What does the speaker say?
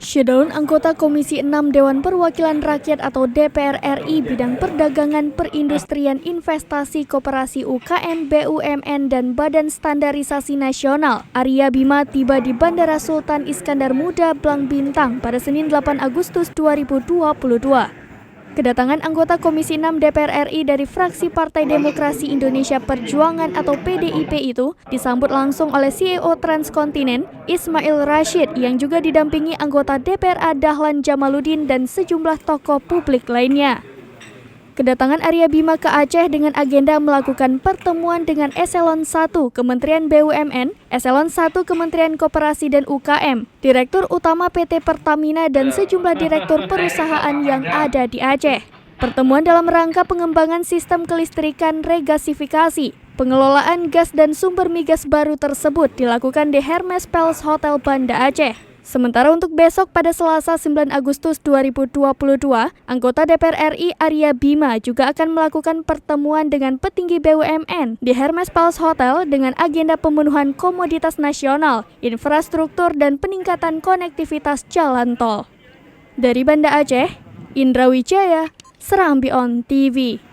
Shutdown anggota Komisi 6 Dewan Perwakilan Rakyat atau DPR RI bidang perdagangan, perindustrian, investasi, koperasi UKM, BUMN, dan Badan Standarisasi Nasional, Arya Bima tiba di Bandara Sultan Iskandar Muda, Blang Bintang pada Senin 8 Agustus 2022. Kedatangan anggota Komisi 6 DPR RI dari fraksi Partai Demokrasi Indonesia Perjuangan atau PDIP itu disambut langsung oleh CEO Transkontinen, Ismail Rashid, yang juga didampingi anggota DPRA Dahlan Jamaluddin dan sejumlah tokoh publik lainnya. Kedatangan Arya Bima ke Aceh dengan agenda melakukan pertemuan dengan Eselon 1 Kementerian BUMN, Eselon 1 Kementerian Koperasi dan UKM, Direktur Utama PT Pertamina dan sejumlah direktur perusahaan yang ada di Aceh. Pertemuan dalam rangka pengembangan sistem kelistrikan regasifikasi, pengelolaan gas dan sumber migas baru tersebut dilakukan di Hermes Palace Hotel Banda Aceh. Sementara untuk besok pada Selasa 9 Agustus 2022, anggota DPR RI Arya Bima juga akan melakukan pertemuan dengan petinggi BUMN di Hermes Palace Hotel dengan agenda pemenuhan komoditas nasional, infrastruktur, dan peningkatan konektivitas jalan tol. Dari Banda Aceh, Indra Wijaya, Serambi On TV.